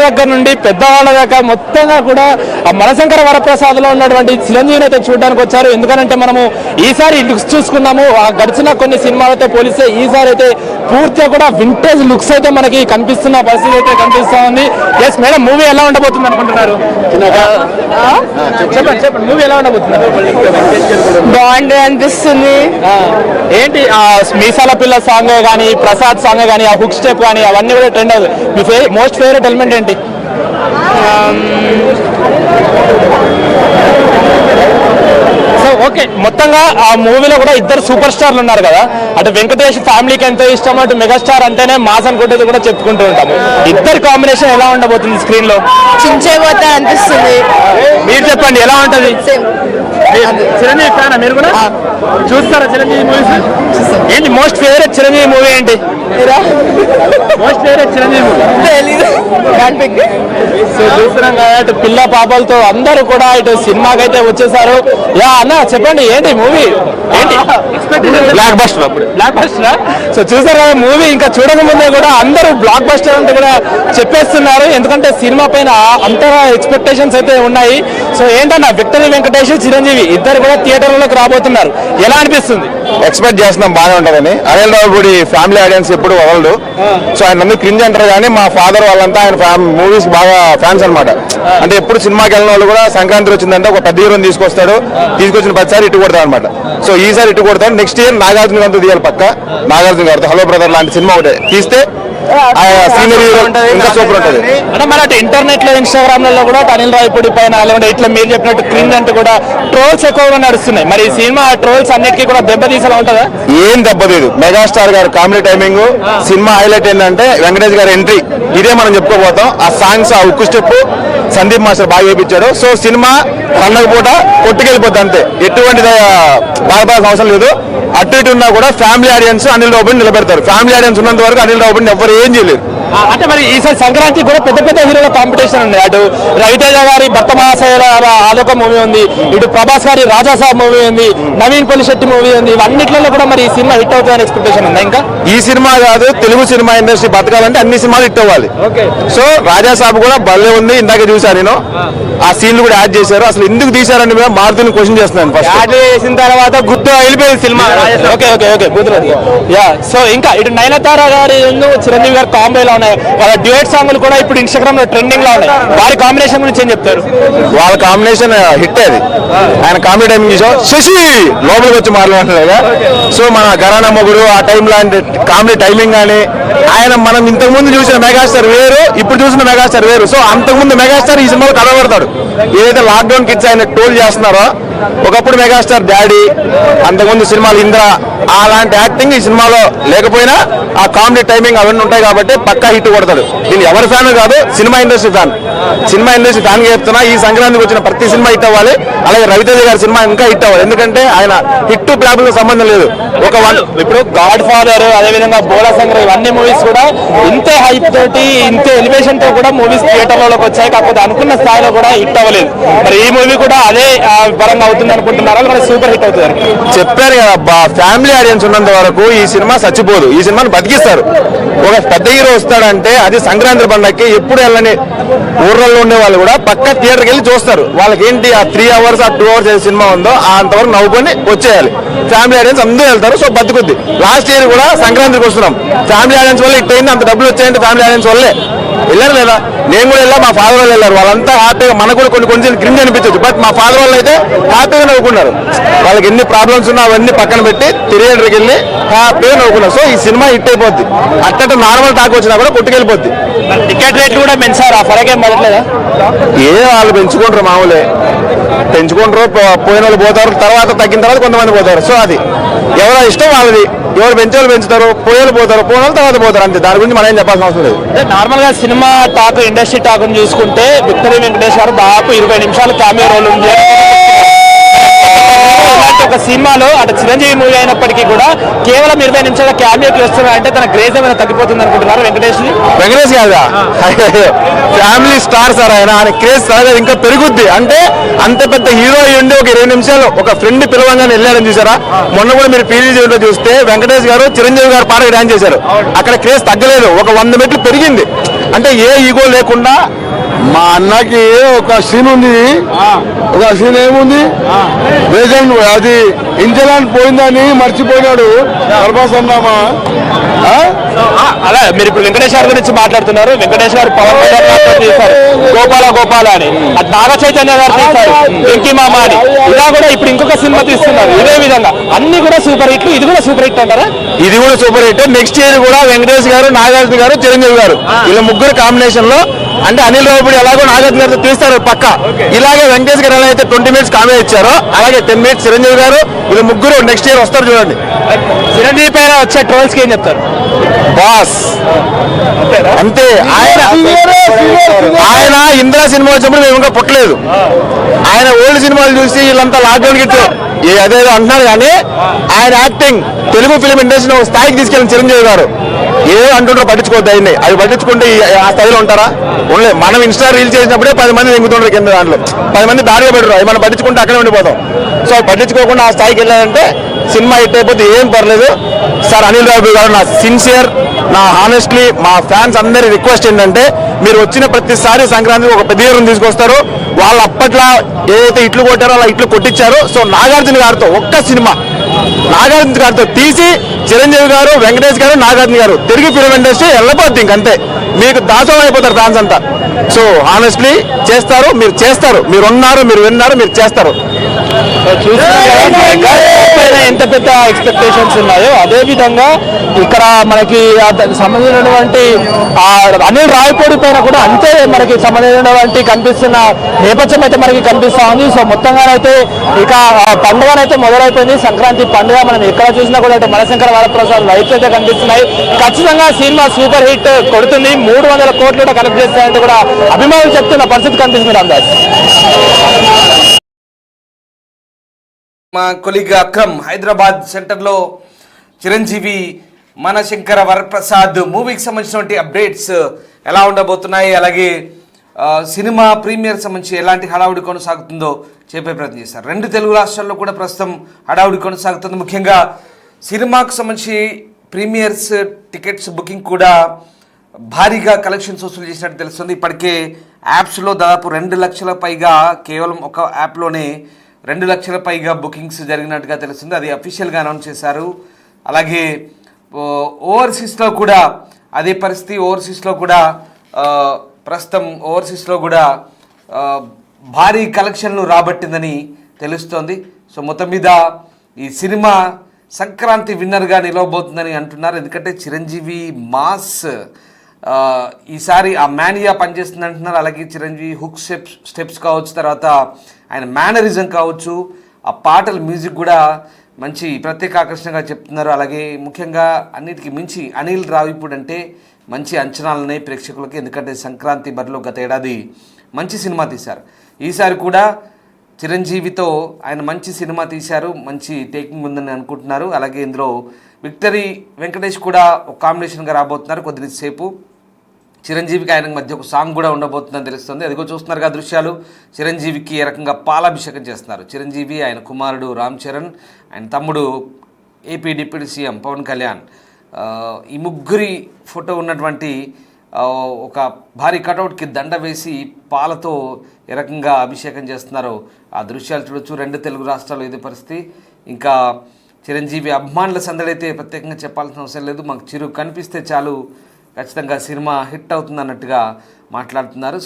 దగ్గర నుండి పెద్దవాళ్ళ దాకా మొత్తంగా కూడా ఆ మనశంకర వరప్రసాద్లో ఉన్నటువంటి చిరంజీవిని అయితే చూడడానికి వచ్చారు. ఎందుకంటే మనము ఈసారి లుక్స్ చూసుకున్నాము, ఆ గడిచిన కొన్ని సినిమాలతో పోలిస్తే ఈసారి అయితే పూర్తిగా కూడా వింటేజ్ లుక్స్ అయితే మనకి కనిపిస్తున్న పరిస్థితి అయితే కనిపిస్తా ఉంది. ఎస్ మేడం, మూవీ ఎలా ఉండబోతుంది అనుకుంటున్నారు? చెప్పండి మూవీ ఎలా ఉండబోతున్నారు? బాగుంది అనిపిస్తుంది. ఏంటి ఆ మీసాల పిల్ల సాంగ్ కానీ, ప్రసాద్ సాంగ్ కానీ, ఆ హుక్ స్టెప్ కానీ అవన్నీ కూడా ట్రెండ్ అవుతుంది. మీ మోస్ట్ ఫేవరెట్ ఎలిమెంట్ ఏంటి? సో ఓకే, మొత్తంగా ఆ మూవీలో కూడా ఇద్దరు సూపర్ స్టార్లు ఉన్నారు కదా, అటు వెంకటేష్ ఫ్యామిలీకి ఎంతో ఇష్టం, అటు మెగాస్టార్ అంటేనే మాస్ అనుకుంటే కూడా చెప్పుకుంటూ ఉంటాము. ఇద్దరు కాంబినేషన్ ఎలా ఉండబోతుంది స్క్రీన్ లో? చించేపోతా అనిపిస్తుంది. మీరు చెప్పండి ఎలా ఉంటది? చిరంజీవి ఫ్యానా మీరు కూడా? చూస్తారా చిరంజీవి మూవీస్? ఏంటి మోస్ట్ ఫేవరెట్ చిరంజీవి మూవీ ఏంటి? Most favourite Chiranjeevi movie so చూస్తున్నాం కదా, ఇటు పిల్ల పాపలతో అందరూ కూడా ఇటు సినిమాకైతే వచ్చేసారు. యా అన్న చెప్పండి ఏంటి మూవీ ఏంటి? Block buster. అప్పుడు బ్లాక్ బస్టర్. సో చూసారు కదా మూవీ, ఇంకా చూడకముందే కూడా అందరూ బ్లాక్ బస్టర్ అంటే కూడా చెప్పేస్తున్నారు. ఎందుకంటే సినిమా పైన అంతగా ఎక్స్పెక్టేషన్స్ అయితే ఉన్నాయి. సో ఏంటన్నా విక్టరీ వెంకటేష్ చిరంజీవి ఇద్దరు కూడా థియేటర్లోకి రాబోతున్నారు, ఎలా అనిపిస్తుంది? ఎక్స్పెక్ట్ చేస్తున్నాం బాగానే ఉంటుందని. అనిల్ రావుపూడి ఫ్యామిలీ ఆడియన్స్ ఎప్పుడు వదలడు. సో ఆయన అందరూ క్రింజ్ అంటారు, కానీ మా ఫాదర్ వాళ్ళంతా ఆయన మూవీస్ బాగా ఫ్యాన్స్ అనమాట. అంటే ఎప్పుడు సినిమాకి వెళ్ళిన వాళ్ళు కూడా సంక్రాంతి వచ్చిందంటే ఒక పెద్ద హీరోని తీసుకొస్తాడు, తీసుకొచ్చిన ప్రతిసారి ఇటు కొడతాడు అనమాట. సో ఈసారి ఇటు కొడతాడు. నెక్స్ట్ ఇయర్ నాగార్జున గారితో తీయాలి పక్క. నాగార్జున గారితో హలో బ్రదర్ లాంటి సినిమా ఒకటి తీస్తే సీనియర్ హీరో ఇంకా సూపర్ ఉంటుంది. అంటే మన ఇంటర్నెట్ లో ఇన్స్టాగ్రామ్ లో కూడా అనిల్ రావిపూడి పైన లేకుంటే ఇట్లా మీరు చెప్పినట్టు క్రింజ్ అంటూ కూడా ట్రోల్స్ ఎక్కువగా నడుస్తున్నాయి. మరి ఈ సినిమా ట్రోల్స్ అన్నిటికీ కూడా దెబ్బతీసేలా ఉంటుందా? ఏం దెబ్బతీదు. మెగాస్టార్ గారు కామెడీ టైమింగ్, సినిమా హైలైట్ ఏంటంటే వెంకటేష్ గారి ఎంట్రీ, ఇదే మనం చెప్పుకోబోతాం. ఆ సాంగ్స్, ఆ ఉక్కు స్టెప్ సందీప్ మాస్టర్ బాగా వేయించాడు. సో సినిమా పండగ పూట కొట్టుకెళ్ళిపోద్ది అంతే, ఎటువంటి బాధపడాల్సిన అవసరం లేదు. అటు ఇటు ఉన్నా కూడా ఫ్యామిలీ ఆడియన్స్ అనిల్ రావుపూడిని నిలబెడతారు. ఫ్యామిలీ ఆడియన్స్ ఉన్నంత వరకు అనిల్ రావుపూడిని ఎవరు ఏం చేయలేరు. అంటే మరి ఈసారి సంక్రాంతి కూడా పెద్ద పెద్ద హీరోల కాంపిటీషన్ ఉంది. అటు రవితేజ గారి భర్త మహాశయ అదొక మూవీ ఉంది, ఇటు ప్రభాస్ గారి రాజాసాబ్ మూవీ ఉంది, నవీన్ పొలిశెట్టి మూవీ ఉంది. ఇవన్నిట్లలో కూడా మరి ఈ సినిమా హిట్ అవుతుందని ఎక్స్పెక్టేషన్ ఉందా? ఇంకా ఈ సినిమా కాదు, తెలుగు సినిమా ఇండస్ట్రీ బతకాలంటే అన్ని సినిమాలు హిట్ అవ్వాలి. సో రాజాసాబ్ కూడా భలే ఉంది, ఇందాక చూసాను నేను. ఆ సీన్లు కూడా యాడ్ చేశారు. అసలు ఎందుకు తీశారని మారుతిని క్వశ్చన్ చేస్తున్నాను. ఫస్ట్ యాడ్ చేసిన తర్వాత గుర్తు వెళ్ళిపోయింది cinema. Okay okay okay yeah. So ఇంకా ఇటు నయనతార గారి చిరంజీవి గారి కాంబోలో ఉన్నాయి. వాళ్ళ డ్యూయట్ సాంగ్లు కూడా ఇప్పుడు ఇన్స్టాగ్రామ్ లో ట్రెండింగ్ లో ఉన్నాయి. వారి కాంబినేషన్ గురించి ఏం చెప్తారు? వాళ్ళ కాంబినేషన్ హిట్ అది. ఆయన కామెడీ టైమింగ్ చూసాం, శశి లోపలికి వచ్చి మాట్లాడలేదా. సో మన ఘరానా మొగుడు ఆ టైం లాంటి కామెడీ టైమింగ్ కానీ, ఆయన మనం ఇంతకు ముందు చూసిన మెగాస్టార్ వేరు, ఇప్పుడు చూసిన మెగాస్టార్ వేరు. సో అంతకుముందు మెగాస్టార్ ఈ సినిమాలో కనబడతాడు. ఏదైతే లాక్డౌన్ కిడ్స్ ఆయన టోల్ చేస్తున్నారో, ఒకప్పుడు మెగాస్టార్ డాడీ, అంతకుముందు సినిమాలు ఇంద్ర, అలాంటి యాక్టింగ్ ఈ సినిమాలో లేకపోయినా ఆ కామెడీ టైమింగ్ అవన్నీ ఉంటాయి కాబట్టి పక్కా హిట్ కొడతాడు. దీన్ని ఎవరి ఫ్యాన్ కాదు, cinema industry fan. Cinema industry fan చెప్తున్నా, ఈ సంక్రాంతికి వచ్చిన ప్రతి సినిమా హిట్ అవ్వాలి. అలాగే రవితేజ గారి సినిమా ఇంకా హిట్ అవ్వాలి. ఎందుకంటే ఆయన హిట్ ప్లాబుల్ సంబంధం లేదు. ఇప్పుడు గాడ్ ఫాదర్, అదేవిధంగా బోలా సంగ్రహం, ఇవన్నీ మూవీస్ కూడా ఇంతే హైప్ తోటి, ఇంతే ఎలివేషన్ తో కూడా మూవీస్ థియేటర్లోకి వచ్చాయి. కాకపోతే అనుకున్న స్థాయిలో కూడా హిట్ అవ్వలేదు. మరి ఈ మూవీ కూడా అదే పరంగా అవుతుంది అనుకుంటున్నారా, లేదా సూపర్ హిట్ అవుతుంది? చెప్పారు కదా, ఫ్యామిలీ ఆడియన్స్ ఉన్నంత వరకు ఈ సినిమా చచ్చిపోదు. ఈ సినిమాని బతికిస్తారు. ఒక పెద్ద హీరో వస్తాడంటే అది సంక్రాంతి పండగకి ఎప్పుడు వెళ్ళని ఊర్లలో ఉండే వాళ్ళు కూడా పక్క థియేటర్కి వెళ్ళి చూస్తారు. వాళ్ళకి ఏంటి ఆ 3 hours ఆ 2 hours ఏది సినిమా ఉందో అంతవరకు నవ్వుకొని వచ్చేయాలి. ఫ్యామిలీ ఆడియన్స్ అందరూ వెళ్తారు. సో బతుకుద్ది. లాస్ట్ ఇయర్ కూడా సంక్రాంతికి వస్తున్నాం, ఫ్యామిలీ ఆడియన్స్ వల్ల హిట్ అయింది. అంత డబ్బులు వచ్చాయంటే ఫ్యామిలీ ఆడియన్స్ వల్లే. వెళ్ళారు లేదా? నేను కూడా వెళ్ళా, మా ఫాదర్ వాళ్ళు వెళ్ళారు. వాళ్ళంతా హ్యాపీగా, మనకు కూడా కొన్ని క్రింజ్ అనిపించచ్చు, బట్ మా ఫాదర్ వాళ్ళు అయితే హ్యాపీగా నవ్వుకున్నారు. వాళ్ళకి ఎన్ని ప్రాబ్లమ్స్ ఉన్నా అవన్నీ పక్కన పెట్టి థియేటర్కి వెళ్ళి హ్యాపీగా నవ్వుకున్నారు. సో ఈ సినిమా హిట్ అయిపోద్ది. అట్టట నార్మల్ టాక్ వచ్చినా కూడా కొట్టుకెళ్ళిపోద్ది. టికెట్ రేట్లు కూడా పెంచారు, ఆ ఫరకేం పడట్లేదా? వాళ్ళు పెంచుకుంటారు, మామూలే పెంచుకుంటారు. పోయిన వాళ్ళు పోతారు, తర్వాత తగ్గిన తర్వాత కొంతమంది పోతారు. సో అది ఎవరో ఇష్టం వాళ్ళది. ఎవరు పెంచేవాళ్ళు పెంచుతారు, పోయేళ్ళు పోతారు, పోయిన తర్వాత పోతారు అంతే. దాని గురించి మనం ఏం చెప్పాల్సిన అవసరం లేదు. నార్మల్ గా సినిమా టాక్, ఇండస్ట్రీ టాక్ చూసుకుంటే విక్టరీ వెంకటేష్ గారు దాదాపు 20 నిమిషాలు క్యామియో రోల్ ఉంది. ఒక సినిమాలో అటు చిరంజీవి మూవీ అయినప్పటికీ కూడా కేవలం 20 నిమిషాల క్యామియోకి వస్తున్నారంటే తన క్రేజ్ ఏమైనా తగ్గిపోతుంది అనుకుంటున్నారు? వెంకటేష్ కాదా, ఫ్యామిలీ స్టార్ సార్. ఆయన క్రేజ్ సార్ ఇంకా పెరుగుద్ది. అంటే అంత పెద్ద హీరో అయ్యండి ఒక 20 నిమిషాలు ఒక ఫ్రెండ్ పిలవంగానే వెళ్ళారని చూసారా? మొన్న కూడా మీరు పీజీలో చూస్తే వెంకటేష్ గారు చిరంజీవి గారు పాటకు డాన్స్ చేశారు. అక్కడ క్రేజ్ తగ్గలేదు, ఒక 100 మెట్లు పెరిగింది. అంటే ఏ ఈగో లేకుండా మా అన్నకి ఒక సీన్ ఉంది. ఒక సీన్ ఏముంది, రేజెంట్ అది ఇంజలాండ్ పోయిందని మర్చిపోయినాడు ప్రభాస్ అన్నామా. అలా మీరు ఇప్పుడు వెంకటేష్ గారి గురించి మాట్లాడుతున్నారు. వెంకటేష్ గారు పవన్ కళ్యాణ్ గారితో తీశారు గోపాల గోపాల అని, అది నాగ చైతన్య గారు తీశారు వెంకీ మామ అని. ఇలా కూడా ఇప్పుడు ఇంకొక సినిమా తీస్తున్నారు ఇదే విధంగా. అన్ని కూడా సూపర్ హిట్లు, ఇది కూడా సూపర్ హిట్ అంటారా? ఇది కూడా సూపర్ హిట్. నెక్స్ట్ ఇయర్ కూడా వెంకటేష్ గారు, నాగార్జున గారు, చిరంజీవి గారు ఇలా ముగ్గురు కాంబినేషన్ లో, అంటే అనిల్ రావుపూడి ఎలాగో నాగార్జున గారితో తీస్తారు పక్క, ఇలాగే వెంకటేష్ గారు ఎలా అయితే 20 minutes కామెడీ ఇచ్చారో అలాగే 10 minutes చిరంజీవి గారు, ఇలా ముగ్గురు నెక్స్ట్ ఇయర్ వస్తారు చూడండి. చిరంజీవి పైన వచ్చే ట్రోల్స్ కి ఏం చెప్తారు? బాస్ అంతే. ఆయన ఇందిరా సినిమా వచ్చినప్పుడు మేము ఇంకా పుట్టలేదు. ఆయన ఓల్డ్ సినిమాలు చూసి వీళ్ళంతా లాక్డౌన్ గిట్ అదేదో అంటున్నారు, కానీ ఆయన యాక్టింగ్ తెలుగు ఫిలిం ఇండస్ట్రీని ఒక స్థాయికి తీసుకెళ్ళిన చిరంజీవి గారు. ఏ అంటుంటారో పట్టించుకోవద్దు ఆయన్ని. అవి పట్టించుకుంటే ఆ స్థాయిలో ఉంటారా? ఉండలేదు. మనం ఇన్స్టా రీల్ చేసినప్పుడే 10 మంది దిగుతుంటారు కింద, దాంట్లో 10 మంది దారిగా పెట్టరు. అవి మనం పట్టించుకుంటే అక్కడే ఉండిపోతాం. సో పట్టించుకోకుండా ఆ స్థాయికి వెళ్ళాలంటే సినిమా హిట్ అయిపోతే ఏం పర్లేదు. సార్ అనిల్ రావుపూడి గారు, నా సిన్సియర్, నా హానెస్ట్లీ మా ఫ్యాన్స్ అందరి రిక్వెస్ట్ ఏంటంటే, మీరు వచ్చిన ప్రతిసారి సంక్రాంతికి ఒక పెద్ద హీరోని తీసుకొస్తారు. వాళ్ళు అప్పట్లో ఏదైతే ఇట్లు కొట్టారో అలా ఇట్లు కొట్టించారు. సో నాగార్జున గారితో ఒక్క సినిమా నాగార్జున గారితో తీసి చిరంజీవి గారు, వెంకటేష్ గారు, నాగార్జున గారు తిరిగి ఫిల్మ్ ఇండస్ట్రీ వెళ్ళిపోద్ది. ఇంకంతే, మీకు దాసోహం అయిపోతారు ఫ్యాన్స్ అంతా. సో హానెస్ట్లీ చేస్తారు, మీరు చేస్తారు, మీరు ఉన్నారు, మీరు విన్నారు, మీరు చేస్తారు. ఎంత పెద్ద ఎక్స్పెక్టేషన్స్ ఉన్నాయో అదే విధంగా ఇక్కడ మనకి సంబంధించినటువంటి అనిల్ రావిపూడి పైన కూడా అంతే మనకి సంబంధించినటువంటి కనిపిస్తున్న నేపథ్యం అయితే మనకి కనిపిస్తా ఉంది. సో మొత్తంగానైతే ఇక పండుగనైతే మొదలైపోయింది. సంక్రాంతి పండుగ మనం ఎక్కడ చూసినా కూడా అంటే మనశంకర వరప్రసాద్ లైట్స్ అయితే కనిపిస్తున్నాయి. ఖచ్చితంగా సినిమా సూపర్ హిట్ కొడుతుంది, 300 కోట్లు కూడా కలెక్ట్ చేస్తాయంటే కూడా అభిమానులు చెప్తున్న పరిస్థితి కనిపిస్తుంది. రామదాస్, మా కొలీగ్ అక్రమ్ హైదరాబాద్ సెంటర్లో చిరంజీవి మనశంకర వరప్రసాద్ మూవీకి సంబంధించినటువంటి అప్డేట్స్ ఎలా ఉండబోతున్నాయి, అలాగే సినిమా ప్రీమియర్ సంబంధించి ఎలాంటి హడావుడి కొనసాగుతుందో చెప్పే ప్రయత్నం చేశారు. 2 తెలుగు రాష్ట్రాల్లో కూడా ప్రస్తుతం హడావుడి కొనసాగుతుంది. ముఖ్యంగా సినిమాకు సంబంధించి ప్రీమియర్స్ టికెట్స్ బుకింగ్ కూడా భారీగా కలెక్షన్స్ వసూలు చేసినట్టు తెలుస్తుంది. ఇప్పటికే యాప్స్లో దాదాపు 2 లక్షల పైగా, కేవలం ఒక యాప్లోనే 2 లక్షల పైగా బుకింగ్స్ జరిగినట్టుగా తెలుస్తుంది. అది అఫీషియల్గా అనౌన్స్ చేశారు. అలాగే ఓవర్సీస్లో కూడా అదే పరిస్థితి. ఓవర్సీస్లో కూడా ప్రస్తుతం ఓవర్సీస్లో కూడా భారీ కలెక్షన్లు రాబట్టిందని తెలుస్తోంది. సో మొత్తం మీద ఈ సినిమా సంక్రాంతి విన్నర్గా నిలవబోతుందని అంటున్నారు. ఎందుకంటే చిరంజీవి మాస్ ఈసారి ఆ మేనియా పనిచేస్తుంది అంటున్నారు. అలాగే చిరంజీవి హుక్ స్టెప్స్ కావచ్చు, తర్వాత ఆయన మేనరిజం కావచ్చు, ఆ పాటల మ్యూజిక్ కూడా మంచి ప్రత్యేక ఆకర్షణగా చెప్తున్నారు. అలాగే ముఖ్యంగా అన్నిటికీ మించి అనిల్ రావిపూడి అంటే మంచి అంచనాలున్నాయి ప్రేక్షకులకి. ఎందుకంటే సంక్రాంతి బరిలో గత ఏడాది మంచి సినిమా తీశారు. ఈసారి కూడా చిరంజీవితో ఆయన మంచి సినిమా తీశారు, మంచి టేకింగ్ ఉందని అనుకుంటున్నారు. అలాగే ఇందులో విక్టరీ వెంకటేష్ కూడా ఒక కాంబినేషన్గా రాబోతున్నారు. కొద్దిసేపు చిరంజీవికి ఆయన మధ్య ఒక సాంగ్ కూడా ఉండబోతుందని తెలుస్తుంది. అదిగో చూస్తున్నారుగా దృశ్యాలు. చిరంజీవికి ఏ రకంగా పాలాభిషేకం చేస్తున్నారు. చిరంజీవి, ఆయన కుమారుడు రామ్ చరణ్, ఆయన తమ్ముడు AP deputy CM Pawan Kalyan, ఈ ముగ్గురి ఫోటో ఉన్నటువంటి ఒక భారీ కటౌట్కి దండ వేసి పాలతో ఏ రకంగా అభిషేకం చేస్తున్నారో ఆ దృశ్యాలు చూడొచ్చు. 2 తెలుగు రాష్ట్రాల్లో ఇదే పరిస్థితి. ఇంకా చిరంజీవి అభిమానుల సందడైతే ప్రత్యేకంగా చెప్పాల్సిన అవసరం లేదు. మాకు చిరు కనిపిస్తే చాలు, ఖచ్చితంగా సినిమా హిట్ అవుతుంది అన్నట్టుగా మాట్లాడుతున్నారు.